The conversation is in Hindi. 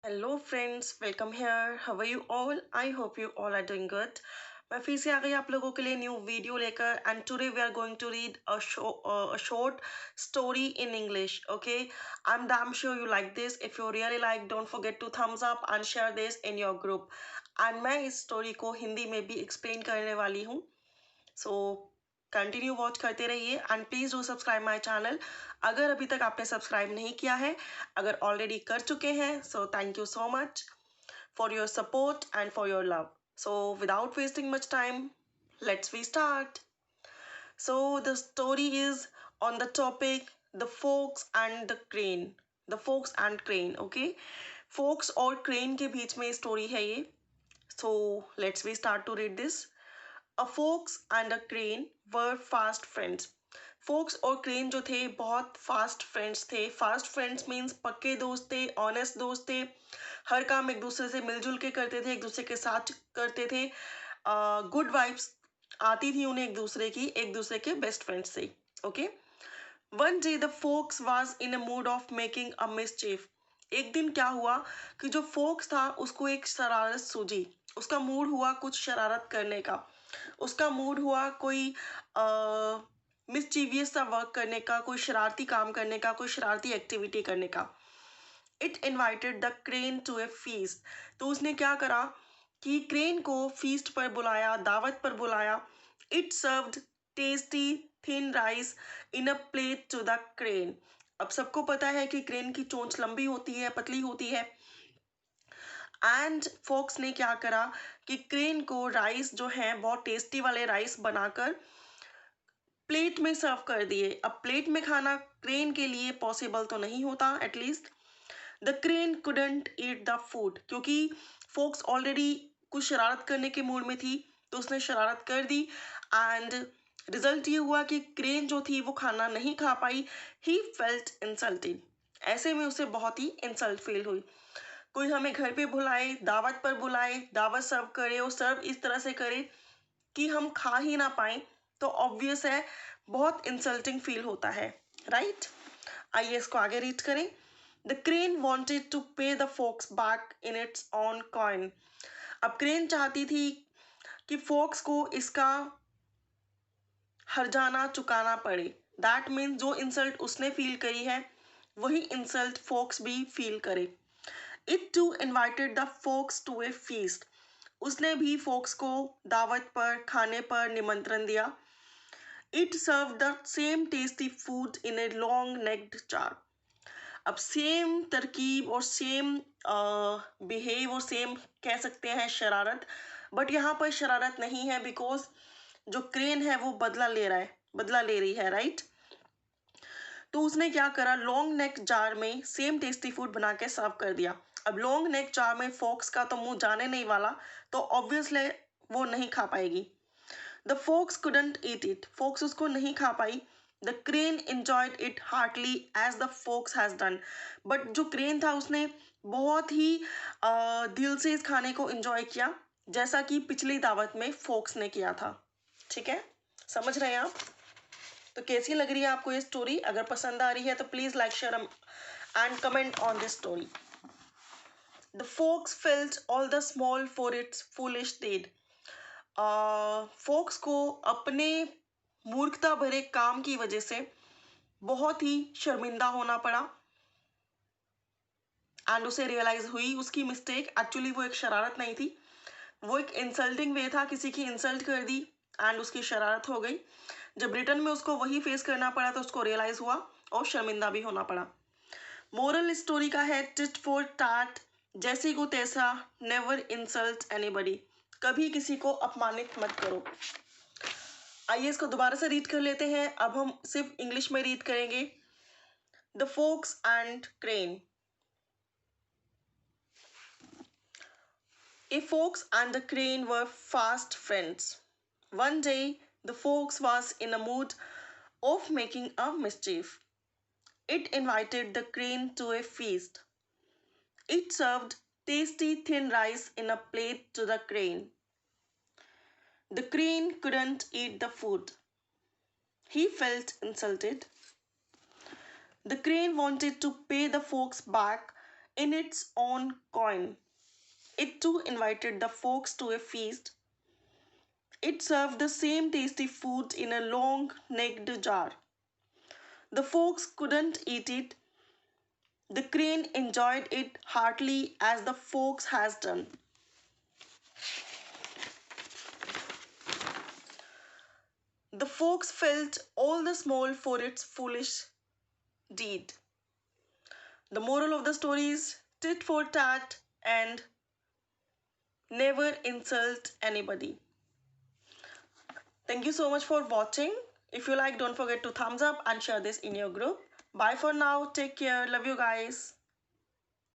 Hello friends, welcome here. How are you all? I hope you all are doing good. मैं फिर से आ गई आप लोगों के लिए न्यू वीडियो लेकर and today we are going to read a short story in English. Okay, I am damn sure you like this. If you really like, don't forget to thumbs up and share this in your group. And मैं इस स्टोरी को हिंदी में भी एक्सप्लेन करने वाली हूँ, सो कंटिन्यू वॉच करते रहिए and please do subscribe my channel अगर अभी तक आपने सब्सक्राइब नहीं किया है। अगर ऑलरेडी कर चुके हैं so thank you so much for your support and for your love. So without wasting much time, let's we start. So the story is on the topic the fox and the crane. The fox and crane, okay. Fox और क्रेन के बीच में स्टोरी है ये। So let's we start to read this. A fox and a crane were fast friends. Fox और क्रेन जो थे बहुत फास्ट फ्रेंड्स थे। फास्ट फ्रेंड्स मीन्स पक्के दोस्त थे, ऑनेस्ट दोस्त थे, हर काम एक दूसरे से मिलजुल के करते थे, एक दूसरे के साथ करते थे। गुड वाइब्स आती थी उन्हें एक दूसरे के बेस्ट फ्रेंड्स से। Okay, one day the folks was in a mood off making a mischief. एक दिन क्या हुआ कि जो फोक्स था उसको एक शरारत सूझी। उसका मूड हुआ कुछ शरारत करने का। उसका मूड हुआ कोई मिसचीवियस सा वर्क करने का, कोई शरारती काम करने का, कोई शरारती एक्टिविटी करने का। It invited the crane to a feast. तो उसने क्या करा कि क्रेन को फीस्ट पर बुलाया, दावत पर बुलाया। It served tasty thin rice in a plate to the crane. अब सबको पता है कि क्रेन की चोंच लंबी होती है, पतली होती है। एंड फोक्स ने क्या करा कि क्रेन को राइस जो है बहुत टेस्टी वाले राइस बनाकर प्लेट में सर्व कर दिए। अब प्लेट में खाना क्रेन के लिए पॉसिबल तो नहीं होता, at least the crane couldn't eat the food, क्योंकि फोक्स ऑलरेडी कुछ शरारत करने के मूड में थी तो उसने शरारत कर दी। एंड रिजल्ट ये हुआ कि क्रेन जो थी वो खाना नहीं खा पाई। He felt insulted. ऐसे में उसे बहुत ही इंसल्ट फील हुई। कोई हमें घर पे बुलाए, दावत पर बुलाए, दावत सर्व करे और सर्व इस तरह से करे कि हम खा ही ना पाए, तो ऑब्वियस है बहुत इंसल्टिंग फील होता है, राइट। आइए इसको आगे रीड करें। The crane wanted to pay the fox back in its own coin. अब क्रेन चाहती थी कि फोक्स को इसका हर्जाना चुकाना पड़े। दैट मीन्स जो इंसल्ट उसने फील करी है वही इंसल्ट फोक्स भी फील करे। It too invited the fox to a feast. उसने भी फोक्स को दावत पर, खाने पर निमंत्रण दिया। It served the same tasty food in a long necked jar. अब सेम तरकीब और सेम बिहेव और सेम कह सकते हैं शरारत, बट यहाँ पर शरारत नहीं है बिकॉज जो क्रेन है वो बदला ले रही है, राइट। तो उसने क्या करा, लॉन्ग नेक जार में सेम टेस्टी फूड बना के सर्व कर दिया। अब लॉन्ग नेक जार में फोक्स का तो मुंह जाने नहीं वाला, तो ऑब्वियसली वो नहीं खा पाएगी। The fox couldn't eat it. Fox उसको नहीं खा पाई। The crane enjoyed it heartily as the fox has done. But जो क्रेन था उसने बहुत ही दिल से इस खाने को enjoy किया, जैसा कि पिछली दावत में फोक्स ने किया था। ठीक है, समझ रहे हैं आप? तो कैसी लग रही है आपको ये स्टोरी? अगर पसंद आ रही है तो please like share and comment on this story. The fox felt all the small for its foolish deed। Fox को अपने मूर्खता भरे काम की वजह से बहुत ही शर्मिंदा होना पड़ा। एंड उसे रियलाइज हुई उसकी मिस्टेक, एक्चुअली वो एक शरारत नहीं थी, वो एक इंसल्टिंग वे था, किसी की इंसल्ट कर दी एंड उसकी शरारत हो गई। जब रिटर्न में उसको वही फेस करना पड़ा तो उसको रियलाइज हुआ और शर्मिंदा भी होना पड़ा। मोरल स्टोरी का है टिट फॉर टैट, जैसे को तैसा, नेवर इंसल्ट एनीबडी। कभी किसी को अपमानित मत करो। आइए इसको दोबारा से रीड कर लेते हैं। अब हम सिर्फ इंग्लिश में रीड करेंगे। The fox and crane. A fox and a crane were fast friends. One day, the fox was in a mood of making a mischief. It invited the crane to a feast. It served tasty thin rice in a plate to the crane. The crane couldn't eat the food. He felt insulted. The crane wanted to pay the fox back in its own coin. It too invited the folks to a feast. It served the same tasty food in a long necked jar. The folks couldn't eat it. The crane enjoyed it heartily as the fox has done. The fox felt all the small for its foolish deed. The moral of the story is tit for tat and never insult anybody. Thank you so much for watching. If you like, don't forget to thumbs up and share this in your group. Bye for now. Take care. Love you guys.